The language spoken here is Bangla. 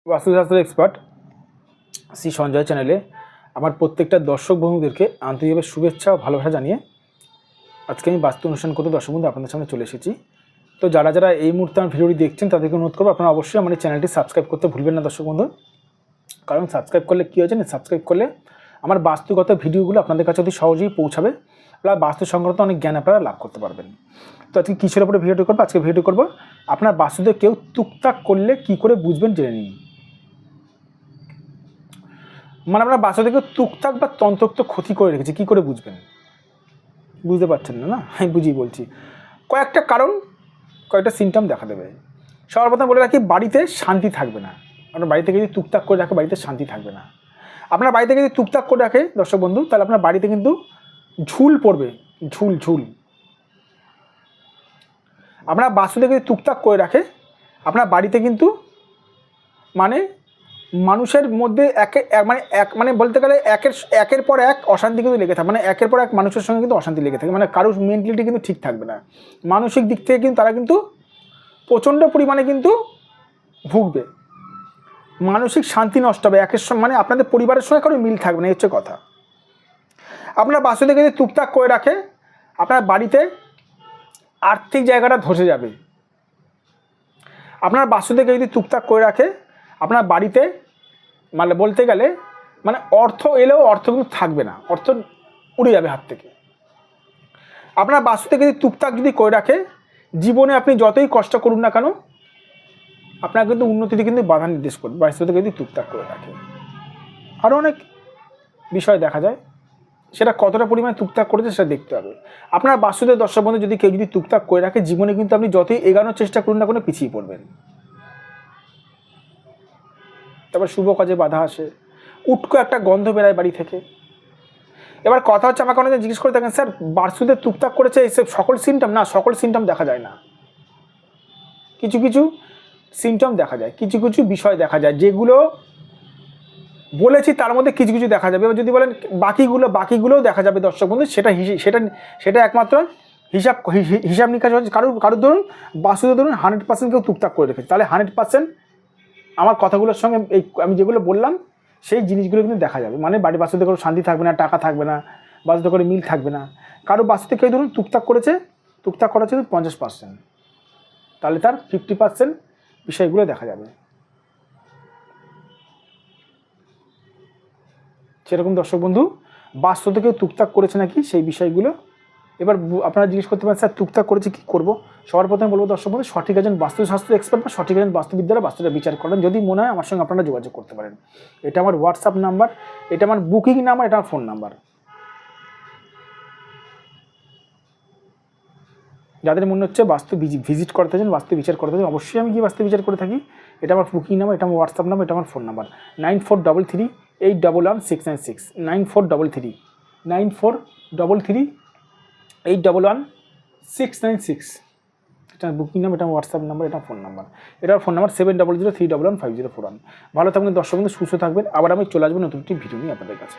বাস্তুশাস্ত্র এক্সপার্ট শ্রী সঞ্জয় চ্যানেলে আমার প্রত্যেকটা দর্শক বন্ধুদেরকে আন্তরিকভাবে শুভেচ্ছা ও ভালোবাসা জানিয়ে আজকে আমি বাস্তু অনুষ্ঠান করতে দর্শক বন্ধু আপনাদের সামনে চলে এসেছি। তো যারা যারা এই মুহূর্তে আমার ভিডিওটি দেখছেন তাদেরকে অনুরোধ করবো আপনারা অবশ্যই আমার এই চ্যানেলটি সাবস্ক্রাইব করতে ভুলবেন না দর্শক বন্ধু। কারণ সাবস্ক্রাইব করলে কী হয় জানেন, সাবস্ক্রাইব করলে আমার বাস্তুগত ভিডিওগুলো আপনাদের কাছে অতি সহজেই পৌঁছাবে, প্লাস বাস্তু সংক্রান্ত অনেক জ্ঞান আপনারা লাভ করতে পারবেন। তো আজকে কিসের উপরে ভিডিওটি করবো? আজকে ভিডিও করবো আপনার বাস্তুতে কেউ টুকটাক করলে কী করে বুঝবেন জেনে নিন। মানে আপনার বাসা থেকে টুকটাক বা তন্ত্রোক্ত ক্ষতি করে রেখেছে, কী করে বুঝবেন? বুঝতে পারছেন না? আমি বুঝিয়ে বলছি। কয়েকটা কারণ, কয়েকটা সিমটম দেখা দেবে। সর্বপ্রথম বলে রাখি, বাড়িতে শান্তি থাকবে না। আপনার বাড়ি থেকে যদি টুকটাক করে রাখে বাড়িতে শান্তি থাকবে না। আপনার বাড়ি থেকে যদি টুকটাক করে রাখে দর্শক বন্ধু, তাহলে আপনার বাড়িতে কিন্তু ঝুল পড়বে, ঝুল ঝুল। আপনার বাস্তু থেকে যদি টুকটাক করে রাখে আপনার বাড়িতে কিন্তু মানে মানুষের মধ্যে মানে বলতে গেলে একের পর এক অশান্তি কিন্তু লেগে থাকে। মানে একের পর এক মানুষের সঙ্গে কিন্তু অশান্তি লেগে থাকে। মানে কারোর মেন্টালিটি কিন্তু ঠিক থাকবে না। মানসিক দিক থেকে কিন্তু তারা কিন্তু প্রচণ্ড পরিমাণে কিন্তু ভুগবে। মানসিক শান্তি নষ্ট হবে। মানে আপনাদের পরিবারের সঙ্গে কারো মিল থাকবে না, এই হচ্ছে কথা। আপনার বাস্তু থেকে যদি টুকটাক করে রাখে আপনার বাড়িতে আর্থিক জায়গাটা ধসে যাবে। আপনার বাস্তু থেকে যদি টুকটাক করে রাখে আপনার বাড়িতে মানে বলতে গেলে মানে অর্থ এলেও অর্থ কিন্তু থাকবে না, অর্থ উড়ে যাবে হাত থেকে। আপনার বাস্তু থেকে যদি টুকটাক যদি করে রাখে জীবনে আপনি যতই কষ্ট করুন না কেন আপনার কিন্তু উন্নতিতে কিন্তু বাধা নির্দেশ করবে বাস্তু থেকে যদি টুকটাক করে রাখে। আরও অনেক বিষয় দেখা যায়, সেটা কতটা পরিমাণে টুকটাক করেছে সেটা দেখতে হবে। আপনার বাস্তুতে দর্শক বন্ধু যদি কেউ যদি টুকটাক করে রাখে জীবনে কিন্তু আপনি যতই এগানোর চেষ্টা করুন না কোনো পিছিয়ে পড়বেন। তারপর শুভ কাজে বাধা আসে, উটকো একটা গন্ধ বেরায় বাড়ি থেকে। এবার কথা হচ্ছে, আমাকে অনেকে জিজ্ঞেস করে থাকেন, স্যার বাস্তুতে টুকটাক করেছে এইসব সকল সিমটম? না, সকল সিমটম দেখা যায় না। কিছু কিছু সিমটম দেখা যায়, কিছু কিছু বিষয় দেখা যায়, যেগুলো বলেছি তার মধ্যে কিছু কিছু দেখা যাবে। এবার যদি বলেন বাকিগুলোও দেখা যাবে দর্শক বন্ধু, সেটা একমাত্র হিসাব নিকাশ হচ্ছে। কারোর ধরুন বাস্তুতে ধরুন 100% কেউ টুকটাক করে রেখেছে, তাহলে 100% আমার কথাগুলোর সঙ্গে এই আমি যেগুলো বললাম সেই জিনিসগুলো কিন্তু দেখা যাবে। মানে বাড়ির বাস্তুতে কোনো শান্তি থাকবে না, টাকা থাকবে না, বাস্তুতে করে মিল থাকবে না। কারো বাস্তুতে কেউ ধরুন টুকটাক করেছে, টুকটাক করা হচ্ছে 50%, তাহলে তার 50% বিষয়গুলো দেখা যাবে। সেরকম দর্শক বন্ধু বাস্তুতে কেউ টুকটাক করেছে নাকি সেই বিষয়গুলো এবার আপনারা জিজ্ঞেস করতে পারেন, স্যার টুকটাক করেছে কী করবো? সবার প্রথমে বলবো দর্শক বন্ধু, সঠিক একজন বাস্তুশাস্ত্র এক্সপার্ট বা সঠিক একজন বাস্তুবিদ্যারা বাস্তুটা বিচার করেন। যদি মনে হয় আমার সঙ্গে আপনারা যোগাযোগ করতে পারেন। এটা আমার হোয়াটসঅ্যাপ নাম্বার, এটা আমার বুকিং নাম্বার, এটা আমার ফোন নাম্বার। যাদের মনে হচ্ছে বাস্তু ভিজিট করতে চান, বাস্তু বিচার করতে চান, অবশ্যই আমি গিয়ে বাস্তু বিচার করে থাকি। এটা আমার বুকিং নাম্বার, এটা আমার হোয়াটসঅ্যাপ নাম্বার, এটা আমার ফোন নাম্বার 9433811696 9433811696। এটা বুকিং নাম্বার, এটা হোয়াটসঅ্যাপ নাম্বার, এটা ফোন নাম্বার, এটার ফোন নাম্বার 7003115041। ভালো থাকবেন দর্শক বন্ধু, সুস্থ থাকবেন। আবার আমি চলে আসবো নতুন একটি ভিডিও নিয়ে আপনাদের কাছে।